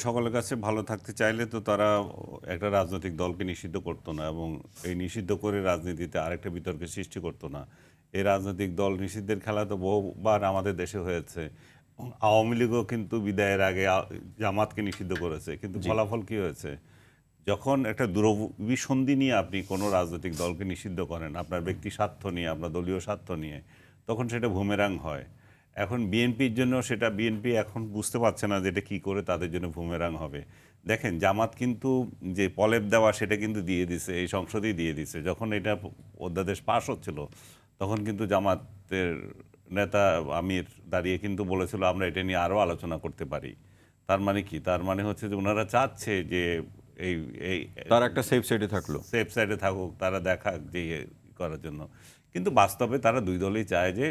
সকলের কাছে ভালো থাকতে চাইলে তো তারা একটা রাজনৈতিক দলকে নিষিদ্ধ করতো না এবং এই নিষিদ্ধ করে রাজনীতিতে আরেকটা বিতর্কের সৃষ্টি করতো না। এই রাজনৈতিক দল নিষিদ্ধের খেলা তো বহুবার আমাদের দেশে হয়েছে। আওয়ামী লীগও কিন্তু বিদায়ের আগে জামাতকে নিষিদ্ধ করেছে, কিন্তু জি। ফলাফল কি হয়েছে? যখন একটা দুরভিসন্ধি নিয়ে আপনি কোনো রাজনৈতিক দলকে নিষিদ্ধ করেন, আপনার ব্যক্তি স্বার্থ নিয়ে, আপনার দলীয় স্বার্থ নিয়ে, তখন সেটা বুমেরাং হয়। এখন বিএনপির জন্য সেটা বিএনপি এখন বুঝতে পারছে না যে এটা কী করে তাদের জন্য বুমেরাং হবে। দেখেন, জামাত কিন্তু যে প্রলেপ দেওয়া সেটা কিন্তু দিয়ে দিছে, এই সংসদেই দিয়ে দিছে। যখন এটা অধ্যাদেশ পাশ হচ্ছিল তখন কিন্তু জামাতের নেতা আমির দাঁড়িয়ে কিন্তু বলেছিল আমরা এটা নিয়ে আরও আলোচনা করতে পারি। তার মানে কি? তার মানে হচ্ছে যে ওনারা চাচ্ছে যে এই এই তার একটা সেফ সাইডে থাকলো। সেফ সাইডে থাকুক, তারা দেখাক যে করার জন্য। কিন্তু বাস্তবে তারা দুই দলই চায় যে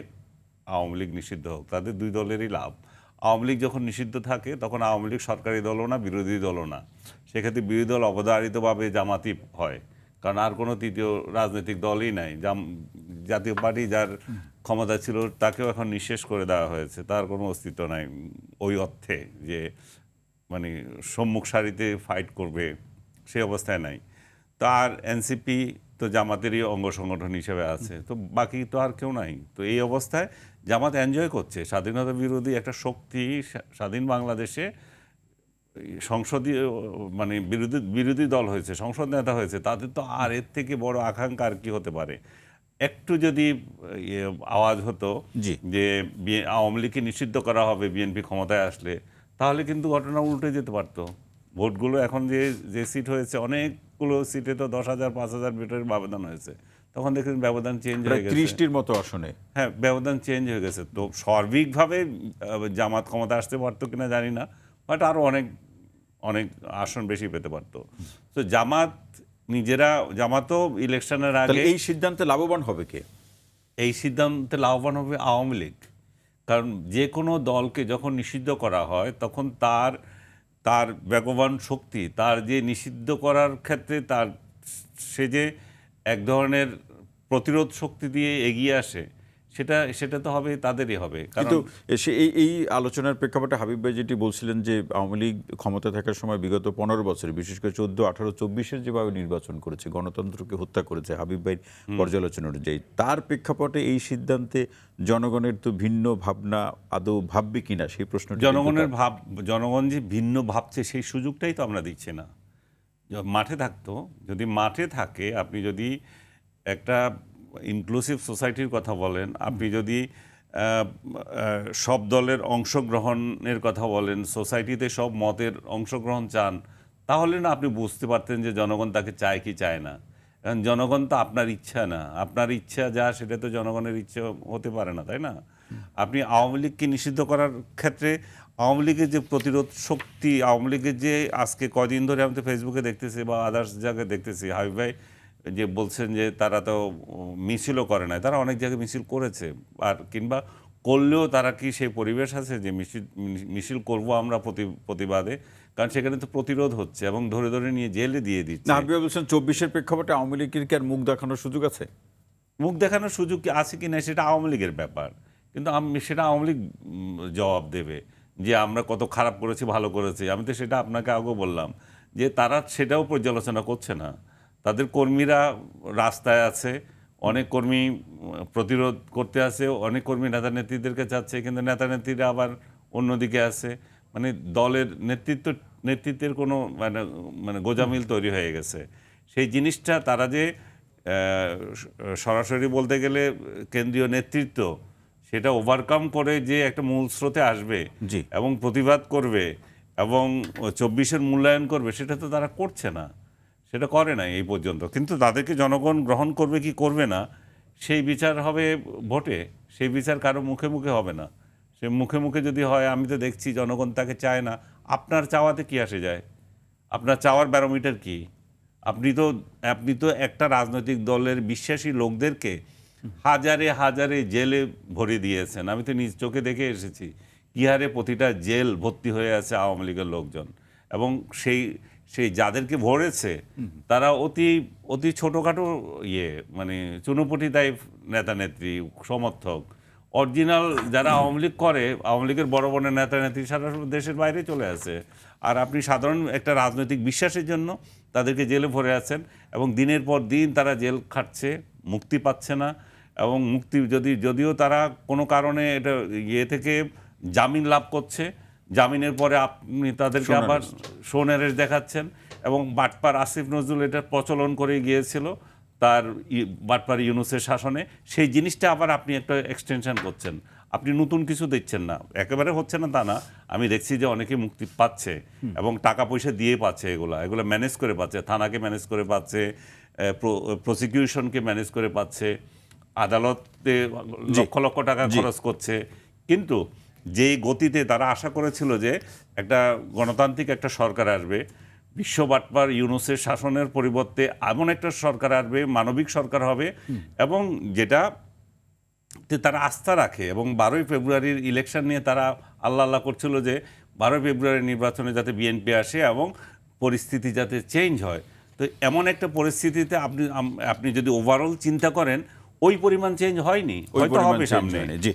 আওয়ামী লীগ নিষিদ্ধ হোক, তাদের দুই দলেরই লাভ। আওয়ামী লীগ যখন নিষিদ্ধ থাকে তখন আওয়ামী লীগ সরকারি দলও না, বিরোধী দলও না। সেক্ষেত্রে বিরোধী দল অবধারিতভাবে জামাতি হয়, কারণ আর কোনো তৃতীয় রাজনৈতিক দলই নাই। জাতীয় পার্টি যার ক্ষমতা ছিল তাকেও এখন নিঃশেষ করে দেওয়া হয়েছে, তার কোনো অস্তিত্ব নাই ওই অর্থে যে মানে সম্মুখ সারিতে ফাইট করবে সেই অবস্থায় নাই। তো আর এনসিপি তো জামাতেরই অঙ্গ সংগঠন হিসেবে আছে, তো বাকি তো আর কেউ নাই। তো এই অবস্থায় জামাত এনজয় করছে স্বাধীনতা বিরোধী একটা শক্তি স্বাধীন বাংলাদেশে সংসদীয় মানে বিরোধী দল হয়েছে, সংসদ নেতা হয়েছে, তাদের তো আর এর থেকে বড় আকাঙ্ক্ষা আর কি হতে পারে? একটু যদি আওয়াজ হতো জি। যে আওয়ামী লীগকে নিষিদ্ধ করা হবে বিএনপি ক্ষমতায় আসলে, তাহলে কিন্তু ঘটনা উল্টে যেতে পারতো। ভোটগুলো এখন যে যে সিট হয়েছে, অনেকগুলো সিটে তো 10,000 5,000 ভোটের ব্যবধান হয়েছে, তখন দেখলেন ব্যবধান চেঞ্জ প্রায় হয়ে গেছে। 30টির মতো আসনে। হ্যাঁ, ব্যবধান চেঞ্জ হয়ে গেছে। তো সার্বিকভাবে জামাত ক্ষমতা আসতে পারতো কিনা জানি না, বাট আরও অনেক অনেক আসন বেশি পেতে পারতো। তো জামাতও ইলেকশনের তাহলে আগে এই সিদ্ধান্তে লাভবান হবে কে? এই সিদ্ধান্তে লাভবান হবে আওয়ামী লীগ। কারণ যে কোনো দলকে যখন নিষিদ্ধ করা হয় তখন তার তার বেগবান শক্তি, তার যে নিষিদ্ধ করার ক্ষেত্রে সে যে এক ধরনের প্রতিরোধ শক্তি দিয়ে এগিয়ে আসে, সেটা সেটা তো হবে, তাদেরই হবে। কিন্তু কারণ এই আলোচনার প্রেক্ষাপটে হাবিব ভাই যেটি বলছিলেন যে আওয়ামী লীগ ক্ষমতা থাকার সময় বিগত 15 বছরে বিশেষ করে 14, 18, 24-এর যেভাবে নির্বাচন করেছে, গণতন্ত্রকে হত্যা করেছে হাবিব ভাইয়ের পর্যালোচনা অনুযায়ী, তার প্রেক্ষাপটে এই সিদ্ধান্তে জনগণের তো ভিন্ন ভাবনা আদৌ ভাববে কিনা সেই প্রশ্নটি জনগণ যে ভিন্ন ভাবছে সেই সুযোগটাই তো আমরা দিচ্ছি না। মাঠে থাকতো, যদি মাঠে থাকে, আপনি যদি একটা ইনক্লুসিভ সোসাইটির কথা বলেন, আপনি যদি সব দলের অংশগ্রহণের কথা বলেন, সোসাইটিতে সব মতের অংশগ্রহণ চান, তাহলে না আপনি বুঝতে পারতেন যে জনগণ তাকে চায় কি চায় না। কারণ জনগণ তো আপনার ইচ্ছা না, আপনার ইচ্ছা যা সেটা তো জনগণের ইচ্ছা হতে পারে না, তাই না? আপনি আওয়ামী লীগকে নিষিদ্ধ করার ক্ষেত্রে আওয়ামী লীগের যে প্রতিরোধ শক্তি, আওয়ামী লীগের যে আজকে কদিন ধরে আমি তো ফেসবুকে দেখতেছি বা আদার্স জায়গায় দেখতেছি, হাবিব ভাই যে বলছেন যে তারা তো মিছিলও করে নাই, তারা অনেক জায়গায় মিছিল করেছে। আর কিংবা করলেও তারা কি সেই পরিবেশ আছে যে মিছিল করব আমরা প্রতিবাদে? কারণ সেখানে তো প্রতিরোধ হচ্ছে এবং ধরে ধরে নিয়ে জেলে দিয়ে দিচ্ছে। না, হাবিব ভাই বলছেন 24-এর প্রেক্ষাপটে আওয়ামী লীগের কি আর মুখ দেখানোর সুযোগ আছে? মুখ দেখানোর সুযোগ কি আছে কি না সেটা আওয়ামী লীগের ব্যাপার, কিন্তু সেটা আওয়ামী লীগ জবাব দেবে যে আমরা কত খারাপ করেছি ভালো করেছি। আমি তো সেটা আপনাকে আগেও বললাম যে তারা সেটাও পর্যালোচনা করছে না। তাদের কর্মীরা রাস্তায় আছে, অনেক কর্মী প্রতিরোধ করতে আছে, অনেক কর্মী নেতা নেত্রীদেরকে চাচ্ছে, কিন্তু নেতা নেত্রীরা আবার অন্যদিকে আছে। মানে দলের নেতৃত্বের কোনো মানে মানে গোজামিল তৈরি হয়ে গেছে। সেই জিনিসটা তারা যে সরাসরি বলতে গেলে কেন্দ্রীয় নেতৃত্ব সেটা ওভারকাম করে যে একটা মূল স্রোতে আসবে জি। এবং প্রতিবাদ করবে এবং 24-এর মূল্যায়ন করবে, সেটা তো তারা করছে না, সেটা করে না এই পর্যন্ত। কিন্তু তাদেরকে জনগণ গ্রহণ করবে কি করবে না সেই বিচার হবে ভোটে, সেই বিচার কারো মুখে মুখে হবে না। সে মুখে মুখে যদি হয়, আমি তো দেখছি জনগণ তাকে চায় না, আপনার চাওয়াতে কি আসে যায়? আপনার চাওয়ার ব্যারোমিটার কি? আপনি তো একটা রাজনৈতিক দলের বিশ্বাসী লোকদেরকে হাজারে হাজারে জেলে ভরে দিয়েছেন। আমি তো নিজ চোখে দেখে এসেছি কি হারে প্রতিটা জেল ভর্তি হয়ে আছে আওয়ামী লীগের লোকজন। এবং সেই সেই যাদেরকে ভরেছে তারা অতি অতি ছোটোখাটো মানে চুনোপুটি টাইপ নেতা নেত্রী সমর্থক। অরিজিনাল যারা আওয়ামী লীগ করে, আওয়ামী লীগের বড় বড় নেতা নেত্রী সারা দেশের বাইরে চলে আসে। আর আপনি সাধারণ একটা রাজনৈতিক বিশ্বাসের জন্য তাদেরকে জেলে ভরে আছেন এবং দিনের পর দিন তারা জেল খাটছে, মুক্তি পাচ্ছে না। এবং মুক্তি যদিও তারা কোনো কারণে এটা থেকে জামিন লাভ করছে, জামিনের পরে আপনি তাদেরকে শোন আবার arrest। শোন অ্যারেস্ট দেখাচ্ছেন। এবং বাটপার আসিফ নজরুল এটা প্রচলন করে গিয়েছিল তার বাটপার ইউনূসের শাসনে, সেই জিনিসটা আবার আপনি একটা এক্সটেনশন করছেন, আপনি নতুন কিছু দিচ্ছেন না। একেবারে হচ্ছে না তা না, আমি দেখছি যে অনেকে মুক্তি পাচ্ছে এবং টাকা পয়সা দিয়ে পাচ্ছে, এগুলো ম্যানেজ করে পাচ্ছে, থানাকে ম্যানেজ করে পাচ্ছে, প্রসিকিউশনকে ম্যানেজ করে পাচ্ছে, আদালতে লক্ষ লক্ষ টাকা খরচ করছে। কিন্তু যেই গতিতে তারা আশা করেছিল যে একটা গণতান্ত্রিক একটা সরকার আসবে, বিশ্ব বাটপার ইউনূসের শাসনের পরিবর্তে এমন একটা সরকার আসবে, মানবিক সরকার হবে, এবং যেটাতে তারা আস্থা রাখে। এবং 12ই ফেব্রুয়ারির ইলেকশন নিয়ে তারা আল্লাহ আল্লাহ করছিল যে 12ই ফেব্রুয়ারি নির্বাচনে যাতে বিএনপি আসে এবং পরিস্থিতি যাতে চেঞ্জ হয়। তো এমন একটা পরিস্থিতিতে আপনি যদি ওভারঅল চিন্তা করেন, ওই পরিমাণ চেঞ্জ হয়নি, ওই হয়তো পরিমাণ হবে change সামনে। হয়নি। জি